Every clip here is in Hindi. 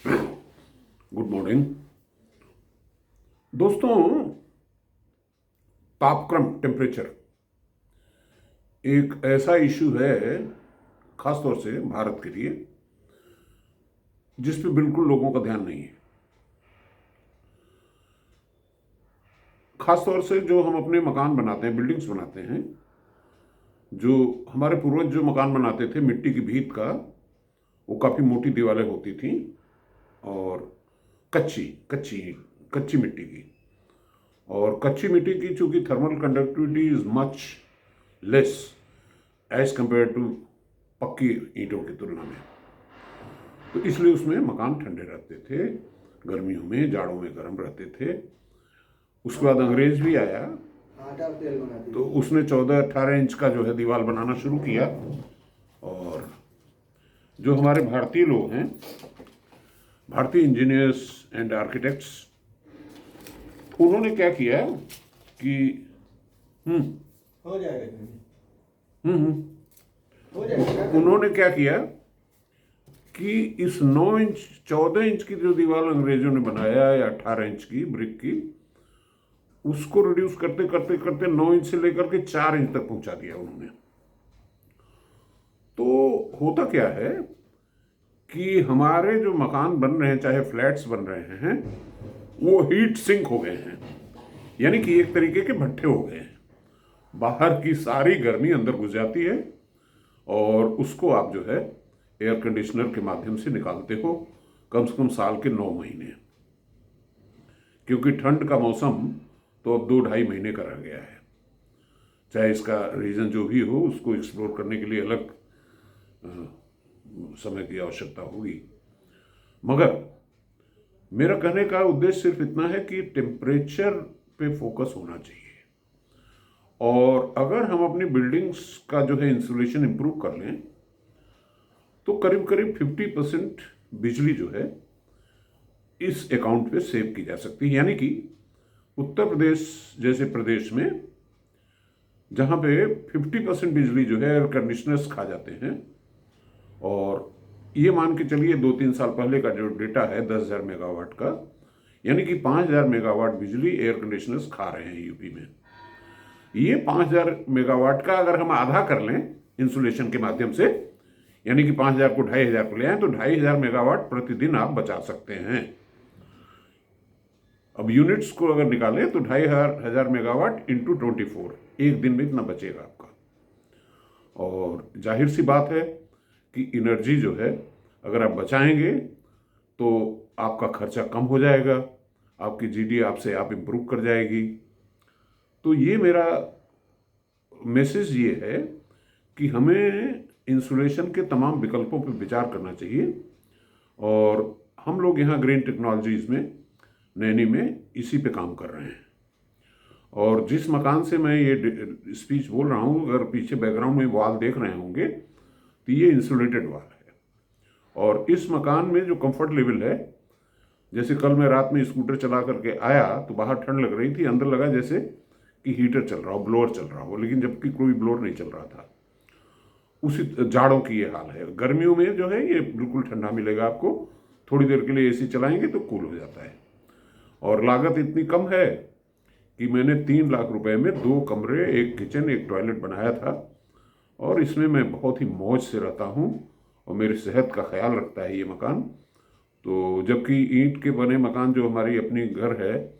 गुड मॉर्निंग दोस्तों। तापक्रम टेम्परेचर एक ऐसा इशू है, खासतौर से भारत के लिए, जिस पे बिल्कुल लोगों का ध्यान नहीं है। खासतौर से जो हम अपने मकान बनाते हैं, बिल्डिंग्स बनाते हैं, जो हमारे पूर्वज जो मकान बनाते थे मिट्टी की भीत का, वो काफ़ी मोटी दीवारें होती थी और कच्ची कच्ची कच्ची मिट्टी की। और कच्ची मिट्टी की चूंकि thermal conductivity is much less as compare to पक्की ईंटों की तुलना में, तो इसलिए उसमें मकान ठंडे रहते थे, गर्मियों में जाड़ों में गर्म रहते थे। उसके बाद अंग्रेज भी आया तो उसने 14-18 इंच का जो है दीवार बनाना शुरू किया। और जो हमारे भारतीय लोग हैं, भारतीय इंजीनियर्स एंड आर्किटेक्ट्स, उन्होंने क्या किया कि हो जाएगा उन्होंने क्या किया कि इस 9 इंच 14 इंच की जो दीवार अंग्रेजों ने बनाया या 18 इंच की ब्रिक की, उसको रिड्यूस करते करते करते 9 इंच से लेकर के 4 इंच तक पहुंचा दिया उन्होंने। तो होता क्या है कि हमारे जो मकान बन रहे हैं, चाहे फ्लैट्स बन रहे हैं, वो हीट सिंक हो गए हैं, यानी कि एक तरीके के भट्ठे हो गए हैं। बाहर की सारी गर्मी अंदर घुस जाती है और उसको आप जो है एयर कंडीशनर के माध्यम से निकालते हो, कम से कम साल के 9 महीने, क्योंकि ठंड का मौसम तो अब 2-2.5 महीने का रह गया है। चाहे इसका रीज़न जो भी हो, उसको एक्सप्लोर करने के लिए अलग समय की आवश्यकता होगी। मगर मेरा कहने का उद्देश्य सिर्फ इतना है कि टेम्परेचर पे फोकस होना चाहिए। और अगर हम अपनी बिल्डिंग्स का जो है इंसुलेशन इंप्रूव कर लें तो करीब करीब 50% बिजली जो है इस अकाउंट पे सेव की जा सकती है। यानी कि उत्तर प्रदेश जैसे प्रदेश में, जहां पे 50% बिजली जो है एयर कंडीशनर्स खा जाते हैं, और ये मान के चलिए 2-3 साल पहले का जो डेटा है 10,000 मेगावाट का, यानी कि 5,000 मेगावाट बिजली एयर कंडीशनर्स खा रहे हैं यूपी में। ये 5,000 मेगावाट का अगर हम आधा कर लें इंसुलेशन के माध्यम से, यानी कि 5,000 को 2,500 को ले आए, तो 2,500 मेगावाट प्रतिदिन आप बचा सकते हैं। अब यूनिट्स को अगर निकालें तो 2,500 मेगावाट इंटू 24, एक दिन में इतना बचेगा आपका। और जाहिर सी बात है कि एनर्जी जो है अगर आप बचाएंगे तो आपका खर्चा कम हो जाएगा, आपकी जीडी आपसे आप इम्प्रूव कर जाएगी। तो ये मेरा मैसेज ये है कि हमें इंसुलेशन के तमाम विकल्पों पर विचार करना चाहिए। और हम लोग यहाँ ग्रीन टेक्नोलॉजीज़ में, नैनी में, इसी पे काम कर रहे हैं। और जिस मकान से मैं ये स्पीच बोल रहा हूँ, अगर पीछे बैकग्राउंड में वॉल देख रहे होंगे तो ये इंसुलेटेड वॉल है। और इस मकान में जो कंफर्ट लेवल है, जैसे कल मैं रात में स्कूटर चला करके आया तो बाहर ठंड लग रही थी, अंदर लगा जैसे कि हीटर चल रहा हो, ब्लोअर चल रहा हो, लेकिन जबकि कोई ब्लोअर नहीं चल रहा था। उसी जाड़ों की ये हाल है। गर्मियों में जो है ये बिल्कुल ठंडा मिलेगा आपको, थोड़ी देर के लिए एसी चलाएंगे तो कूल हो जाता है। और लागत इतनी कम है कि मैंने 3 लाख रुपए में 2 कमरे, 1 किचन, 1 टॉयलेट बनाया था। और इसमें मैं बहुत ही मौज से रहता हूँ और मेरी सेहत का ख्याल रखता है ये मकान। तो जबकि ईंट के बने मकान जो हमारी अपनी घर है,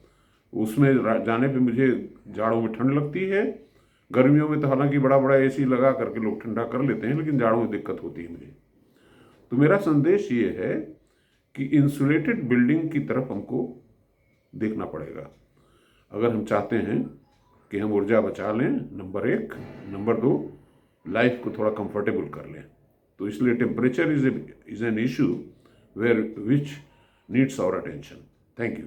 उसमें जाने पे मुझे जाड़ों में ठंड लगती है। गर्मियों में तो हालांकि बड़ा बड़ा एसी लगा करके लोग ठंडा कर लेते हैं, लेकिन जाड़ों में दिक्कत होती है मुझे। तो मेरा संदेश ये है कि इंसुलेटेड बिल्डिंग की तरफ हमको देखना पड़ेगा अगर हम चाहते हैं कि हम ऊर्जा बचा लें, नंबर 1। नंबर 2, लाइफ को थोड़ा कंफर्टेबल कर लें। तो इसलिए temperature is an issue where which needs our attention. Thank you.